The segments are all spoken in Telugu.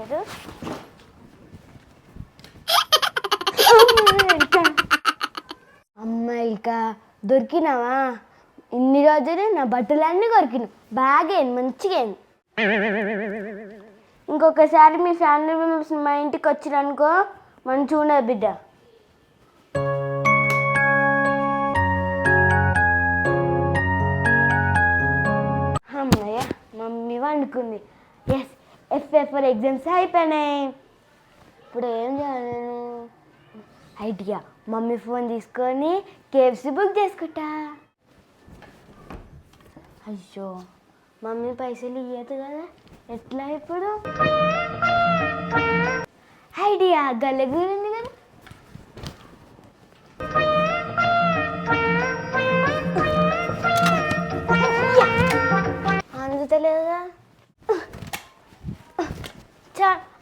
పేరు అమ్మాయికా దొరికినావా? ఇన్ని రోజులు నా బట్టలన్నీ కొరికిన బాగా మంచిగా ఇంకొకసారి మీ ఫ్యామిలీ మెంబర్స్ మా ఇంటికి వచ్చిరనుకో మంచిగా ఉండదు బిడ్డ. అమ్మయ్య మమ్మీ వండుకుంది. ఎస్ ఎఫ్ఎఫ్ఆర్ ఎగ్జామ్స్ అయిపోయినాయి. ఇప్పుడు ఏం చేయాలి నేను? ఐడియా, మమ్మీ ఫోన్ తీసుకొని కేఎఫ్సి బుక్ చేసుకుంటా. అయ్యో మమ్మీ పైసలు ఇవ్వదు కదా, ఎట్లా ఇప్పుడు? ఐడియా, గల్లగురి ఉంది కదా. అందుతలేదా?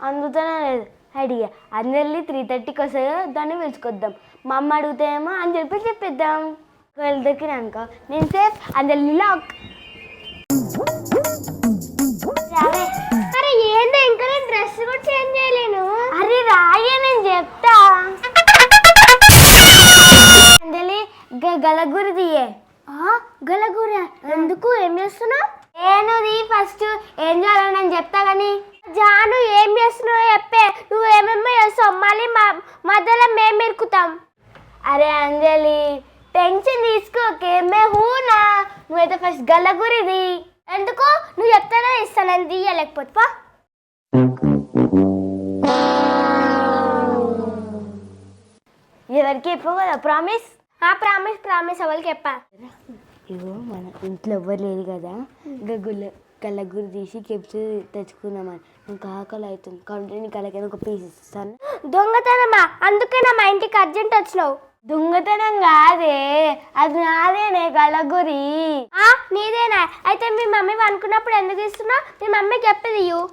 అందుతనే లేదు. ఐడియా, అందరినీ 3:30కి వస్తుంది కదా, దాన్ని పిలుచుకొద్దాం. మా అమ్మ అడుగుతాయేమో అని చెప్పేద్దాం. వెళ్తాకి అనుకో నేను సేఫ్, అందరినీ లాక్. అరే ఏంటో ఇంకా నేను డ్రెస్ కూడా చేంజ్ చేయలేను. అరే రాయే నేను చెప్తా. అంజలి గలగురి తీయే. గలగుర ఎందుకు? ఏం చేస్తున్నావు? ఏనుది ఫస్ట్ ఏం చేయాలని నేను చెప్తా కానీ. జాను ఏం చేస్తున్నావు చెప్పే. నువ్వు ఏమేమో చేస్తావు, మళ్ళీ మధ్యలో మేము ఇరుకుతాం. అరే అంజలి టెన్షన్ తీసుకోకే, మే హూనా. నువ్వైతే ఫస్ట్ గల్లగురిది. ఎందుకు? నువ్వు చెప్తానే ఇస్తాను, నేను తీయలేకపోతే పా. ఎవరికి చెప్పు కదా, ప్రామిస్? ప్రామిస్ ప్రామిస్ ఎవరికి చెప్పా. ఇగో మన ఇంట్లో ఎవ్వరు లేదు కదా, కళ్ళగురి తీసి కెప్స్ తెచ్చుకున్నామని. నాకు ఆకలి అవుతుంది కాబట్టి నీకు అలాగైనా ఒక పీస్ ఇస్తాను. దొంగతనమా? అందుకేనా మా ఇంటికి అర్జెంట్ వచ్చినావు? దొంగతనం కాదే, అది నాదేనే కళ్ళగురి. నీదేనా? అయితే మీ మమ్మీ అనుకున్నప్పుడు ఎందుకు ఇస్తున్నావు? మీ మమ్మీకి చెప్పేది ఇవ్వు.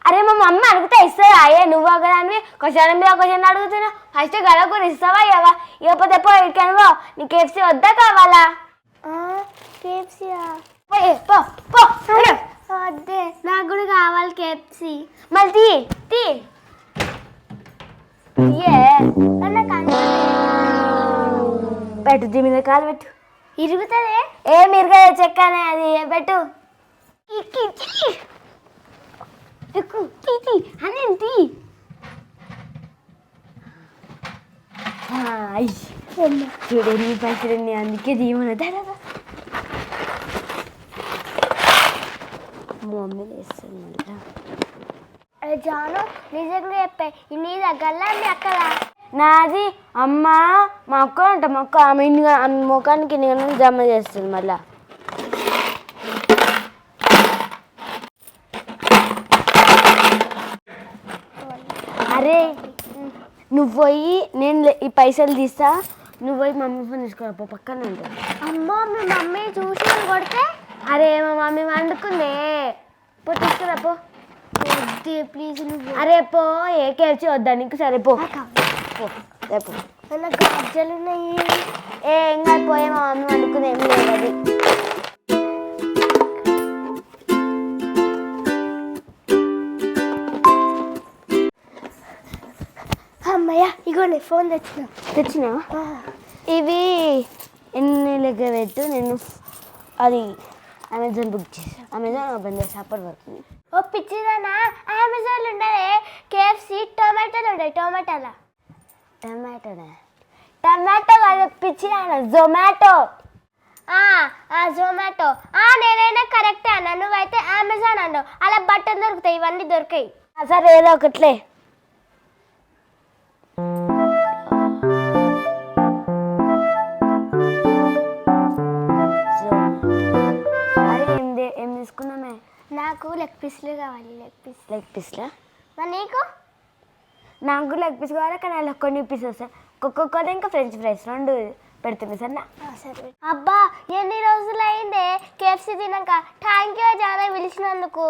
అరే మా మమ్మీ అడిగితే ఇస్తావా? అయ్యే నువ్వు ఒకదానివి క్వశ్చన్ మీద క్వశ్చన్ అడుగుతున్నావు. ఫస్ట్ గలగురి ఇస్తావా ఇవ్వవా? ఇవ్వకపోతే పో ఇక్కనుకో. నీ కేఎఫ్సీ వద్దా కావాలా? కేఎఫ్సీయా? వద్దే, నాకు కూడా కావాలి కేఎఫ్సీ. మళ్ళీ తీ పెట్టు, దీ మీద కాలు పెట్టు. ఇరుగుతుంది. ఏం ఇరగదు, చెక్కనే అది. పెట్టు. అదేంటి చూడండి పైసలన్నీ, అందుకే దీవన మమ్మీ వేస్తుంది మళ్ళీ. అరే జాను నిజంగా చెప్పే, నీ దగ్గర మీ అక్కడ నాది అమ్మ మా అక్క అంట. మా అక్క ఆమె ముఖానికి నేను జమ చేస్తుంది మళ్ళా. అరే నువ్వు పోయి నేను ఈ పైసలు తీస్తా, నువ్వు పోయి మమ్మీ ఫోన్ తీసుకో పక్కన ఉంటుంది. అమ్మ మీ మమ్మీ చూసి కొడితే? అరే మా మమ్మీ వండుకుందే, పో తీసుకురా పో. ప్లీజ్ నువ్వు. అరే పో, ఏ కేర్చి వద్దా నీకు? సరే పో రేపు. నాకు గాజలు ఉన్నాయి. ఏం కాదు పోయే, మా మమ్మీ వండుకుంది, ఏం లేదు అది. అమ్మయ్య ఇగోండి ఫోన్ తెచ్చినా. ఇవి ఎన్ని లెక్క పెట్టు, నేను అది అమెజాన్ బుక్ చేసాను. అమెజాన్ ఓపెన్ చేసి అప్పటి వరకు. ఓ పిచ్చిదానా, అమెజాన్లో ఉండదే కేఎఫ్సీ టొమాటోలు ఉంటాయి. టొమాటోనా టమాటో కాదు పిచ్చిదానా, జొమాటో. జొమాటో. నేనైనా కరెక్టే అన్నా, నువ్వైతే అమెజాన్ అన్నావు. అలా బట్టలు దొరుకుతాయి, ఇవన్నీ దొరికాయి. సరే ఏదో ఒకట్లే. ఏం తీసుకున్నామే? నాకు లెగ్ పీస్లు కావాలి. లెగ్ పీస్లా? మరి నీకు? నాకు లెగ్ పీస్ కావాలి, కానీ అలా కొన్ని పీసెస్ వస్తాయి. ఒక్కొక్కటి ఇంకా ఫ్రెంచ్ ఫ్రైస్ 2 పెడుతుంది సరేనా? సరే. అబ్బా ఎన్ని రోజులు అయిందే కేఎఫ్సీ తినాక. థ్యాంక్ యూ చాలా పిలిచినందుకు.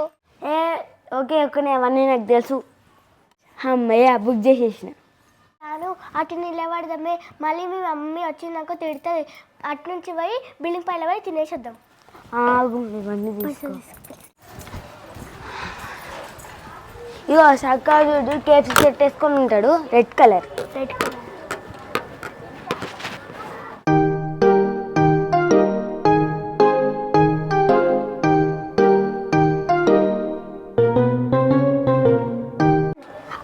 ఓకే అవన్నీ నాకు తెలుసు. అమ్మయ్య బుక్ చేసేసిన. నేను అటు నిలబడదామే, మళ్ళీ మీ మమ్మీ వచ్చిందాక తిడుతుంది. అటు నుంచి పోయి బిల్డింగ్ పైన పోయి తినేసేద్దాం. ఇవన్నీ ఇగో సర్కారు కేఫ్సీ సెట్ వేసుకొని ఉంటాడు, రెడ్ కలర్.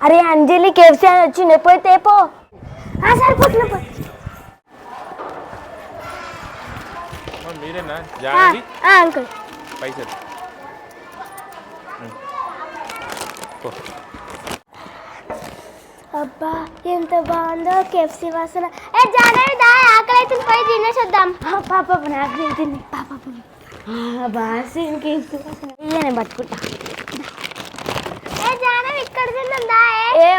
అరే అంజలి కేఫ్సీ అని వచ్చింది, పోయి తేపో. సరిపోతుంది. మీరేనా అంకుల్ పైసలు? అబ్బా ఎంత బాగుందో కేఫ్సీ వాసన. జానవి దా, ఆకలి అయితే పోయి తినేసి వద్దాం. పాప నాకు తిని పాప బాగా కేఫ్సీ వాసన నేను పట్టుకుంటా. జానవి ఇక్కడ తిందా?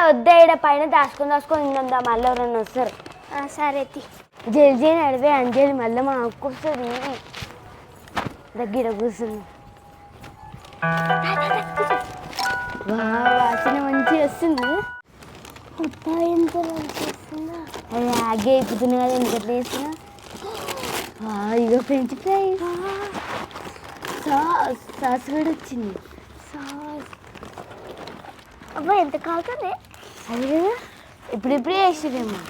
వద్దా, ఇక్కడ పైన దాచుకొని తిందా, మళ్ళీ ఎవరన్నా వస్తారు. సరే జల్జీ నడివే అంజలి, మళ్ళీ మా అక్క వస్తుంది. దగ్గర కూర్చుంది. వాసన మంచిగా వస్తుంది. ఎంత మంచిగా వస్తుందా? అది ఆగే అయిపోతుంది కదా, ఎందుకట్లా వేస్తున్నా. ఇగో ఫ్రెంచ్ ఫ్రై సాస్ కూడా వచ్చింది. సాస్ అబ్బా ఎంత కావుతుంది. అది కదా ఇప్పుడిప్పుడే వేసేదేమో.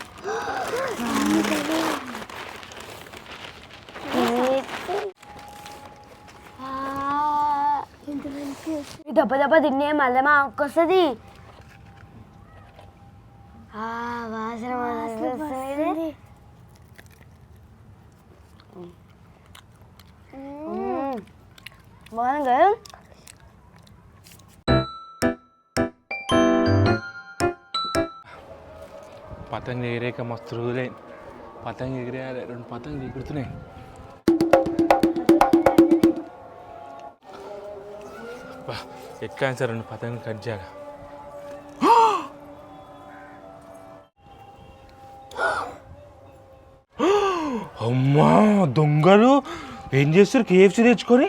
దెబ్బ దెబ్బ తిన్నే మళ్ళీ మా అక్క వస్తుంది. వాసన వస్తుంది. బాగుంది కదా. పతంగ ఎగిరేక మస్తు రోజులే. పతంగ ఎగిరేయాలి, 2 పతంగులు ఎగురుతున్నాయి. ఎట్లా సార్ 2 పతంగులు కట్ చేయాలి. అమ్మా దొంగలు ఏం చేస్తారు? కేఎఫ్సీ తెచ్చుకొని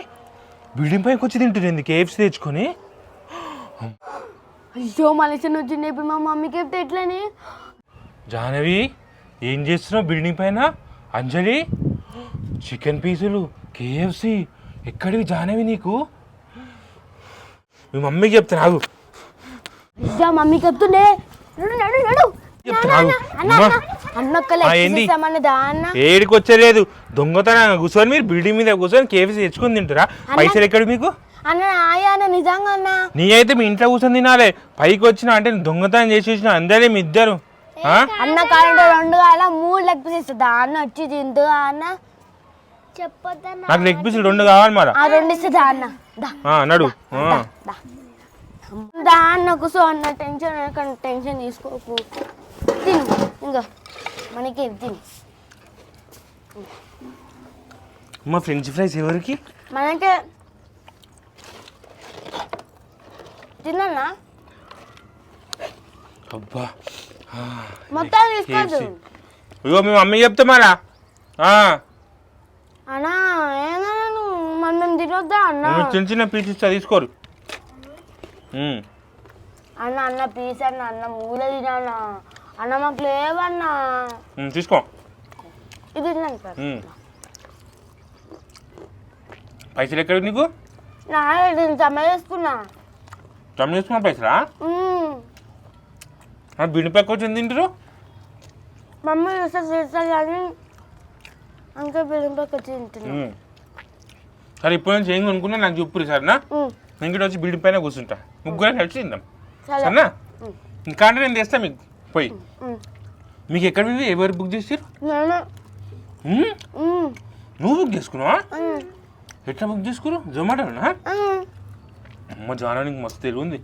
బిల్డింగ్ పైకి వచ్చి తింటుంది. కేఎఫ్సీ తెచ్చుకొని అయ్యో మనిషి వచ్చింది. ఇప్పుడు మా మమ్మీకి చెప్తే ఎట్లని? జాహ్నవి ఏం చేస్తున్నావు బిల్డింగ్ పైన? అంజలి చికెన్ పీసులు, కేఎఫ్సీ ఎక్కడివి జాహ్నవి నీకు? మీ మమ్మీకి చెప్తే నాగు. మమ్మీకి చెప్తుండే. ఏడికి వచ్చలేదు దొంగతనం కూర్చొని మీరు బిల్డింగ్ మీద కూర్చొని కేఎఫ్సీ తెచ్చుకొని తింటారా? పైసలు ఎక్కడి మీకు? నిజంగా నీ అయితే మీ ఇంట్లో కూర్చొని తినాలి. పైకి వచ్చినా అంటే దొంగతనం చేసేసిన అందరే మీ ఇద్దరు. అన్న కాలంలో 2 కావాలా 3 లెగ్ పీసెస్ అన్న వచ్చి తింటూ అన్న చెప్పొద్దా? నాకు లెగ్ పీసులు 2 కావాలి మరి. 2 ఇస్తుందా అన్న? నడు దాన్న కూర్చో అన్న. టెన్షన్ తీసుకోకు, తిను. ఇంకా మనకి తిని. మా ఫ్రెంచ్ ఫ్రైస్ ఎవరికి? మనకే తిన్నా. అబ్బా మొత్తం తీసుకోదు. ఇగో మీ మమ్మీ చెప్తా మరా అన్నా. ఏమన్నా మనం తినొద్దా అన్న? చిన్న చిన్న పీసెస్ తీసుకోరు అన్న. అన్న పీస్ అన్న. అన్న మూల తినా అన్న. మాకు లేవన్నా. తీసుకో. ఇది పైసలు ఎక్కడ నీకు? జమ చేసుకున్నా. జమ చేసుకున్నా పైసలా? బిల్డింగ్ పైకి వచ్చి తింటారు. మమ్మీ చూస్తా కానీ అంతే బిల్డింగ్ పైకి వచ్చి తింటున్నా. సరే ఇప్పుడు నుంచి ఏం కొనుక్కున్నా నాకు చెప్పురు సరేనా? నేను కూడా వచ్చి బిల్డింగ్ పైన కూర్చుంటా. ముగ్గురం కలిసి తిందాం సరేనా? ఇంకా అంటే నేను తెస్తా మీకు పోయి. మీకు ఎక్కడ ఎవరు బుక్ చేసారు? నువ్వు బుక్ చేసుకున్నావా? ఎట్లా బుక్ చేసుకున్నావు? జొమాటోనా? అమ్మ జానా నీకు మస్తు తెలివి ఉంది.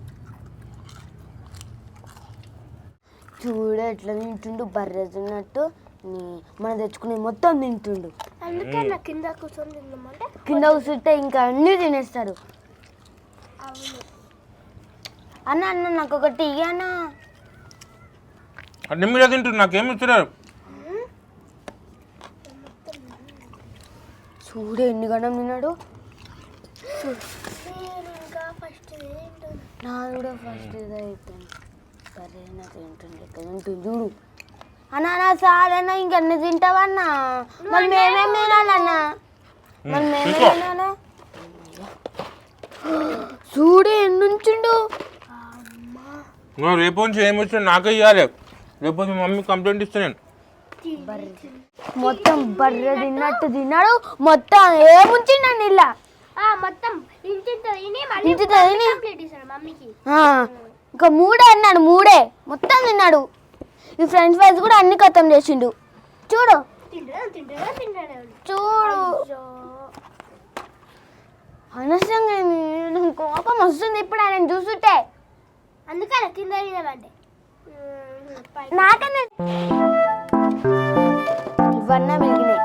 చూడ ఎట్లా తింటుండు, బర్రె తిన్నట్టు. మనం తెచ్చుకునే మొత్తం తింటుండు. అందుకే కింద కూర్చొని తిందామంటే కింద కూర్చుంటే ఇంకా అన్నీ తినేస్తాడు. అన్న అన్న నాకు ఒకటి ఇయ్యనా? అన్ని మీద తింటారు, నాకేమి ఇస్తున్నారు? చూడు ఎన్ని గణం తిన్నాడు. నాది కూడా ఫస్ట్ ఇదే అయిపోయింది. సరే నా తింటుండే తింటుంది చూడు. అన్న నా సారేనా ఇంకన్నీ తింటావన్నా? మరి మేమేం తినాలన్నా? మరి మేమేం తినాలా? చూడు ఎన్నుంచుండు. రేపు నుంచి ఏం వచ్చినా నాకే ఇవ్వాలి. రేపు మీ మమ్మీ కంప్లైంట్ ఇస్తా నేను. మొత్తం బర్రె తిన్నట్టు తిన్నాడు. మొత్తం ఏముంచిండండి ఇలా మొత్తం ఇంకా మూడే అన్నాడు. మూడే మొత్తం తిన్నాడు. ఈ ఫ్రెంచ్ ఫ్రైస్ కూడా అన్ని ఖతం చేసిండు. చూడు చూడు అనవసరంగా నాకు కోపం వస్తుంది ఇప్పుడు ఆయన చూస్తుంటే. అందుకని కింద తినమంటే నాకన్నా ఇవన్నా మిగిలినాయి.